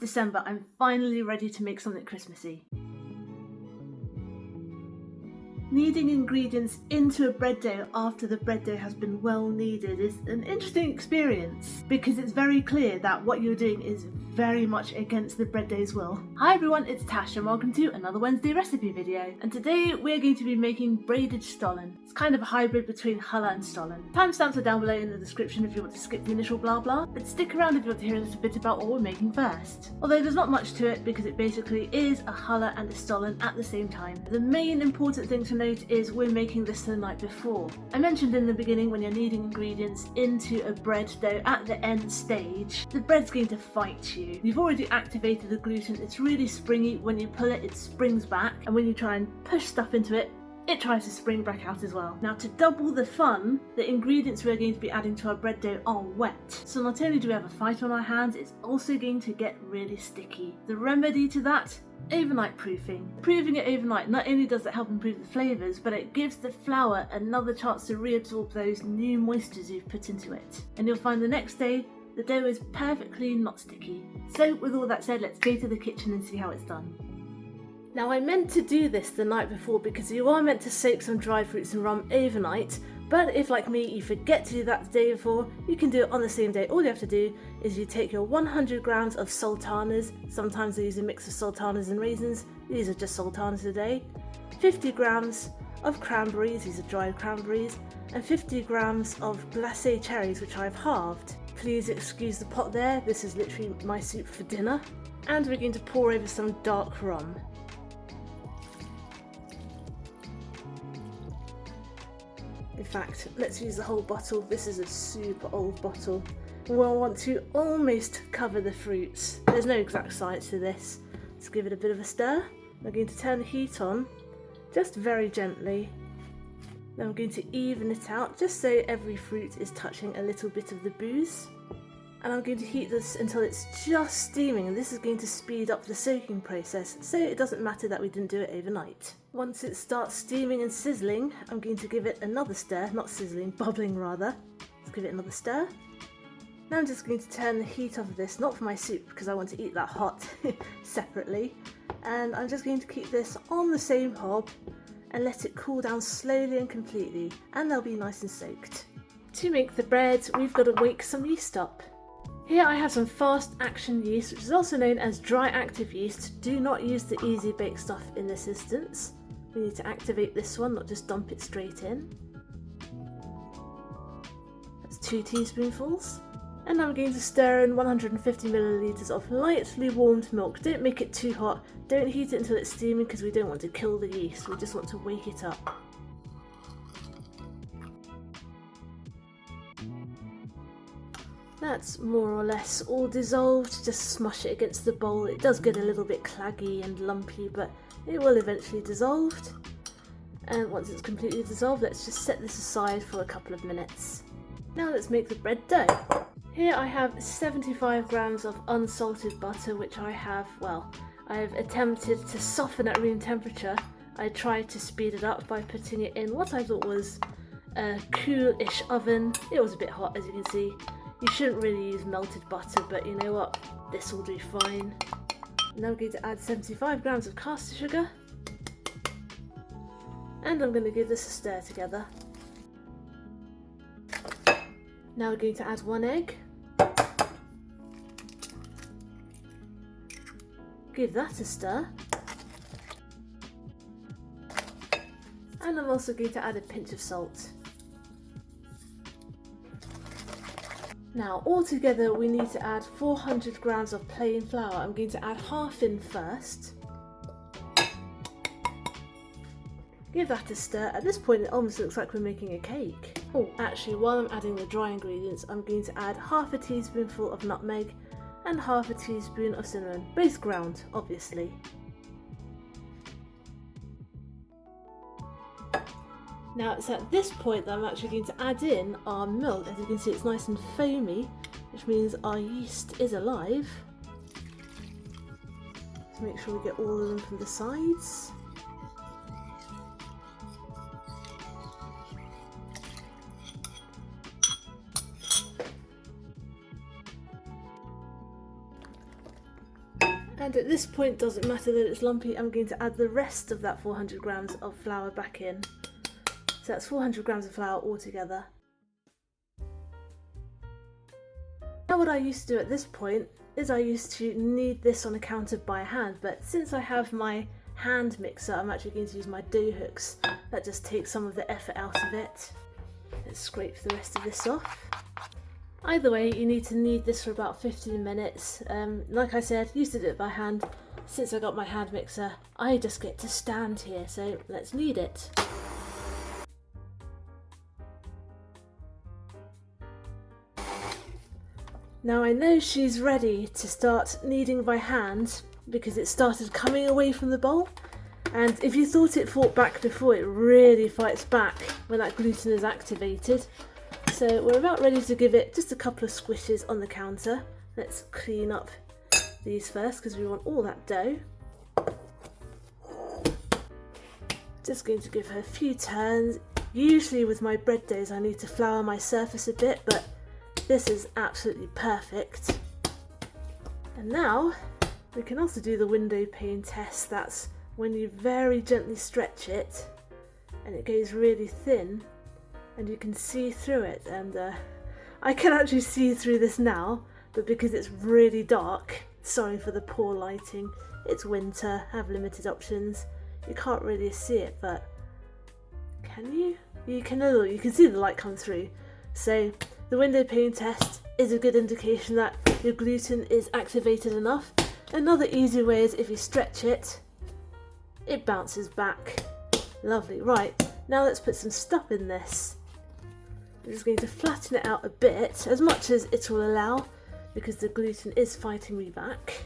December, I'm finally ready to make something Christmassy. Kneading ingredients into a bread dough after the bread dough has been well kneaded is an interesting experience because it's very clear that what you're doing is very much against the bread dough's will. Hi everyone, it's Tash and welcome to another Wednesday recipe video. And today we're going to be making braided stollen. It's kind of a hybrid between challah and stollen. Timestamps are down below in the description if you want to skip the initial blah blah, but stick around if you want to hear a little bit about what we're making first. Although there's not much to it because it basically is a challah and a stollen at the same time. The main important thing to note is we're making this the night before. I mentioned in the beginning when you're kneading ingredients into a bread dough at the end stage, the bread's going to fight you. You've already activated the gluten, it's really springy. When you pull it, it springs back, and when you try and push stuff into it, it tries to spring back out as well. Now to double the fun, the ingredients we're going to be adding to our bread dough are wet. So not only do we have a fight on our hands, it's also going to get really sticky. The remedy to that? Overnight proofing. Proofing it overnight not only does it help improve the flavours, but it gives the flour another chance to reabsorb those new moistures you've put into it. And you'll find the next day the dough is perfectly not sticky. So with all that said, let's go to the kitchen and see how it's done. Now I meant to do this the night before because you are meant to soak some dried fruits and rum overnight, but if like me you forget to do that the day before, you can do it on the same day. All you have to do is you take your 100 grams of sultanas, sometimes they use a mix of sultanas and raisins, these are just sultanas today, 50 grams of cranberries, these are dried cranberries, and 50 grams of glacé cherries which I've halved. Please excuse the pot there, this is literally my soup for dinner. And we're going to pour over some dark rum. In fact, let's use the whole bottle. This is a super old bottle. We'll want to almost cover the fruits. There's no exact science to this. Let's give it a bit of a stir. I'm going to turn the heat on, just very gently. Then I'm going to even it out, just so every fruit is touching a little bit of the booze. And I'm going to heat this until it's just steaming, and this is going to speed up the soaking process, so it doesn't matter that we didn't do it overnight. Once it starts steaming and sizzling, I'm going to give it another stir, not sizzling, bubbling rather. Let's give it another stir. Now I'm just going to turn the heat off of this, not for my soup because I want to eat that hot separately, and I'm just going to keep this on the same hob and let it cool down slowly and completely, and they'll be nice and soaked. To make the bread, we've got to wake some yeast up. Here I have some fast action yeast, which is also known as dry active yeast. Do not use the easy bake stuff in this instance. We need to activate this one, not just dump it straight in. That's 2 teaspoonfuls. And now I'm going to stir in 150 millilitres of lightly warmed milk. Don't make it too hot, don't heat it until it's steaming because we don't want to kill the yeast, we just want to wake it up. That's more or less all dissolved, just smush it against the bowl. It does get a little bit claggy and lumpy, but it will eventually dissolve. And once it's completely dissolved, let's just set this aside for a couple of minutes. Now let's make the bread dough. Here I have 75 grams of unsalted butter, which I've attempted to soften at room temperature. I tried to speed it up by putting it in what I thought was a cool-ish oven. It was a bit hot, as you can see. You shouldn't really use melted butter, but you know what, this will do fine. Now I'm going to add 75 grams of caster sugar, and I'm going to give this a stir together. Now we're going to add 1 egg, give that a stir, and I'm also going to add a pinch of salt. Now altogether we need to add 400 grams of plain flour. I'm going to add half in first. Give that a stir. At this point it almost looks like we're making a cake. Oh, actually while I'm adding the dry ingredients, I'm going to add half a teaspoonful of nutmeg and half a teaspoon of cinnamon, both ground obviously. Now it's at this point that I'm actually going to add in our milk. As you can see, it's nice and foamy, which means our yeast is alive. So make sure we get all of them from the sides. And at this point, doesn't matter that it's lumpy, I'm going to add the rest of that 400 grams of flour back in. So that's 400 grams of flour altogether. Now what I used to do at this point is I used to knead this on a counter by hand, but since I have my hand mixer, I'm actually going to use my dough hooks. That just takes some of the effort out of it. Let's scrape the rest of this off. Either way, you need to knead this for about 15 minutes. Like I said, used to do it by hand. Since I got my hand mixer, I just get to stand here, so let's knead it. Now I know she's ready to start kneading by hand because it started coming away from the bowl. And if you thought it fought back before, it really fights back when that gluten is activated. So we're about ready to give it just a couple of squishes on the counter. Let's clean up these first because we want all that dough. Just going to give her a few turns. Usually with my bread doughs I need to flour my surface a bit, but this is absolutely perfect. And now we can also do the window pane test. That's when you very gently stretch it and it goes really thin and you can see through it. And I can actually see through this now, but because it's really dark, sorry for the poor lighting, it's winter, I have limited options, you can't really see it, but can you? You can see the light come through. So the window pane test is a good indication that your gluten is activated enough. Another easy way is if you stretch it, it bounces back. Lovely. Right, now let's put some stuff in this. I'm just going to flatten it out a bit, as much as it will allow, because the gluten is fighting me back.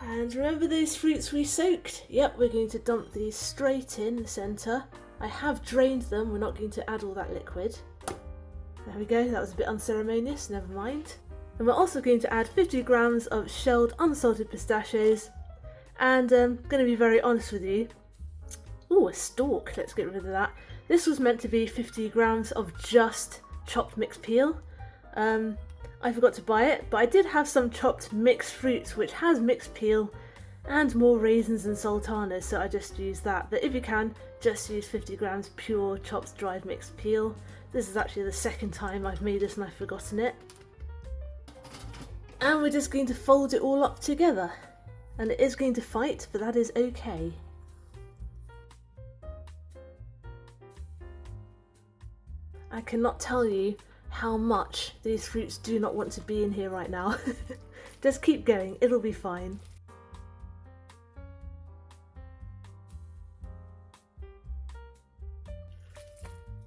And remember those fruits we soaked? Yep, we're going to dump these straight in the centre. I have drained them, we're not going to add all that liquid. There we go, that was a bit unceremonious, never mind. And we're also going to add 50 grams of shelled unsalted pistachios. And I'm going to be very honest with you. Ooh, a stalk, let's get rid of that. This was meant to be 50 grams of just chopped mixed peel. I forgot to buy it, but I did have some chopped mixed fruits which has mixed peel and more raisins and sultanas, so I just used that. But if you can, just use 50 grams pure chopped dried mixed peel. This is actually the second time I've made this and I've forgotten it. And we're just going to fold it all up together. And it is going to fight, but that is okay. I cannot tell you how much these fruits do not want to be in here right now. Just keep going, it'll be fine.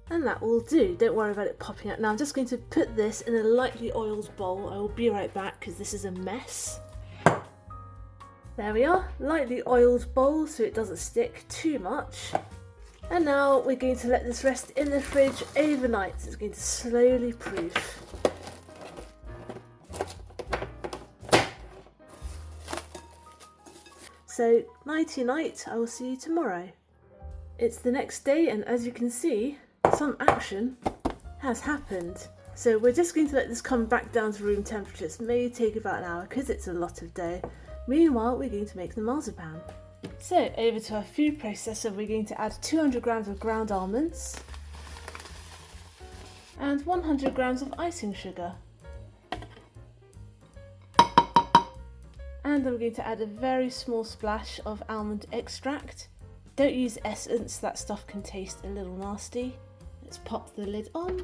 And that will do, don't worry about it popping out. Now I'm just going to put this in a lightly oiled bowl. I will be right back because this is a mess. There we are, lightly oiled bowl so it doesn't stick too much. And now we're going to let this rest in the fridge overnight. So it's going to slowly proof. So nighty night, I will see you tomorrow. It's the next day and as you can see, some action has happened. So we're just going to let this come back down to room temperature. It may take about an hour because it's a lot of dough. Meanwhile, we're going to make the marzipan. So over to our food processor, we're going to add 200 grams of ground almonds and 100 grams of icing sugar. And I'm going to add a very small splash of almond extract. Don't use essence, that stuff can taste a little nasty. Let's pop the lid on.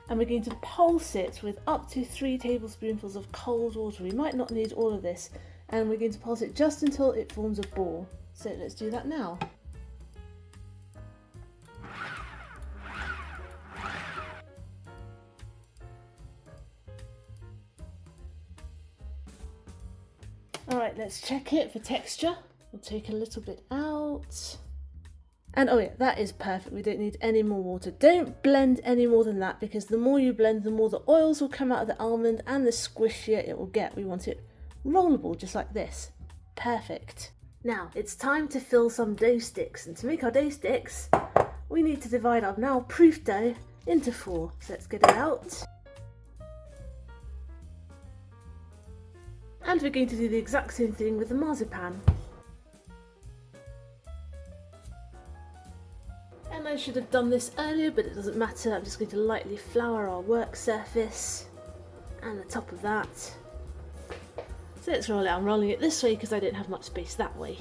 And we're going to pulse it with up to 3 tablespoonfuls of cold water. We might not need all of this. And we're going to pulse it just until it forms a ball. So let's do that now. Alright, let's check it for texture. We'll take a little bit out. And oh yeah, that is perfect. We don't need any more water. Don't blend any more than that because the more you blend, the more the oils will come out of the almond and the squishier it will get. We want it rollable, just like this. Perfect. Now it's time to fill some dough sticks, and to make our dough sticks we need to divide our now proof dough into 4. So let's get it out. And we're going to do the exact same thing with the marzipan. And I should have done this earlier, but it doesn't matter. I'm just going to lightly flour our work surface and the top of that. So let's roll it. I'm rolling it this way because I don't have much space that way.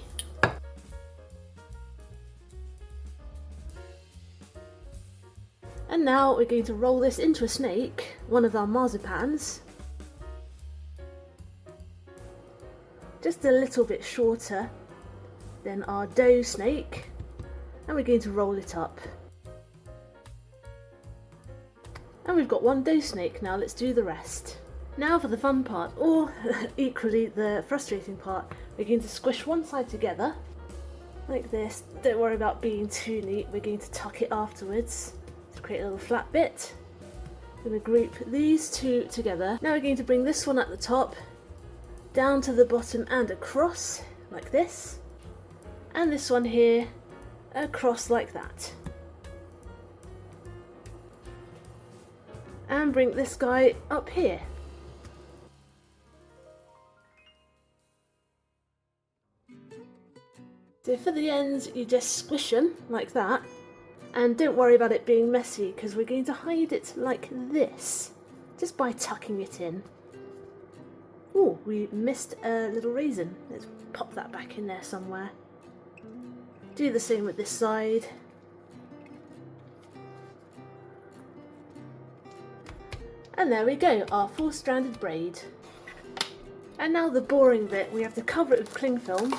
And now we're going to roll this into a snake, one of our marzipans. Just a little bit shorter than our dough snake. And we're going to roll it up. And we've got one dough snake. Now let's do the rest. Now for the fun part, or equally the frustrating part, we're going to squish one side together, like this. Don't worry about being too neat, we're going to tuck it afterwards to create a little flat bit. I'm going to group these two together. Now we're going to bring this one at the top, down to the bottom and across, like this. And this one here, across like that. And bring this guy up here. So for the ends, you just squish them like that, and don't worry about it being messy because we're going to hide it like this, just by tucking it in. Oh, we missed a little raisin. Let's pop that back in there somewhere. Do the same with this side. And there we go, our 4-stranded braid. And now the boring bit, we have to cover it with cling film.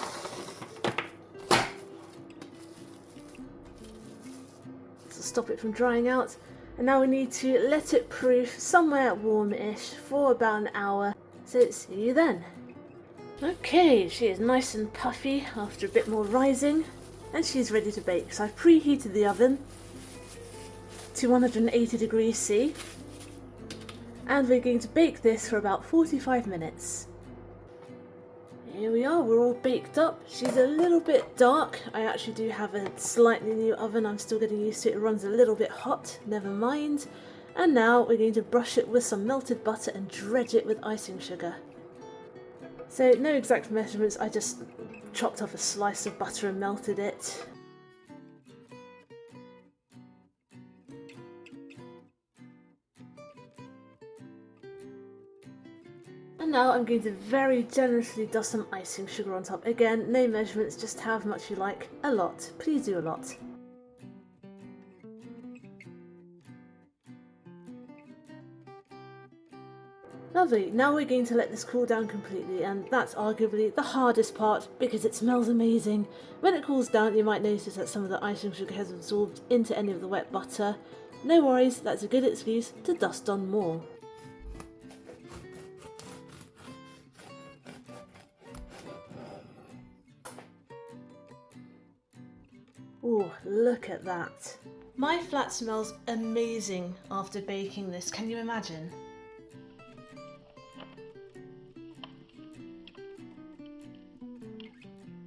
Stop it from drying out, and now we need to let it proof somewhere warm-ish for about an hour, so see you then. Okay, she is nice and puffy after a bit more rising, and she's ready to bake. So I've preheated the oven to 180 degrees C, and we're going to bake this for about 45 minutes. Here we are, we're all baked up. She's a little bit dark. I actually do have a slightly new oven. I'm still getting used to it. It runs a little bit hot, never mind. And now we're going to brush it with some melted butter and dredge it with icing sugar. So no exact measurements, I just chopped off a slice of butter and melted it. And now I'm going to very generously dust some icing sugar on top. Again, no measurements, just how much you like. A lot. Please do a lot. Lovely. Now we're going to let this cool down completely, and that's arguably the hardest part because it smells amazing. When it cools down, you might notice that some of the icing sugar has absorbed into any of the wet butter. No worries, that's a good excuse to dust on more. Oh, look at that. My flat smells amazing after baking this, can you imagine?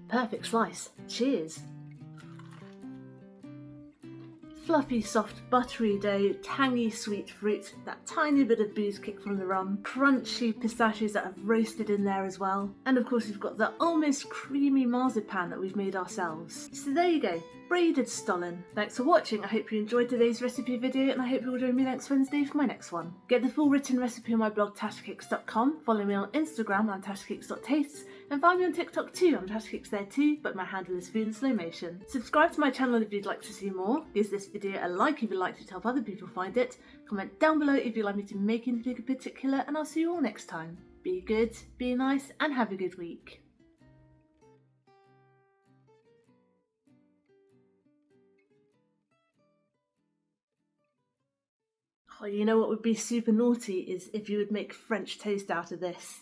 Perfect slice. Cheers. Fluffy, soft, buttery dough, tangy, sweet fruit, that tiny bit of booze kick from the rum, crunchy pistachios that have roasted in there as well, and of course we've got the almost creamy marzipan that we've made ourselves. So there you go, Braided Stollen. Thanks for watching. I hope you enjoyed today's recipe video, and I hope you'll join me next Wednesday for my next one. Get the full written recipe on my blog tashcakes.com, follow me on Instagram on tashcakes.tastes, and find me on TikTok too. I'm tashcakes there too, but my handle is food in slow motion. Subscribe to my channel if you'd like to see more. Give this video a like if you'd like to help other people find it. Comment down below if you'd like me to make anything in particular, and I'll see you all next time. Be good, be nice, and have a good week. Oh, you know what would be super naughty is if you would make French toast out of this.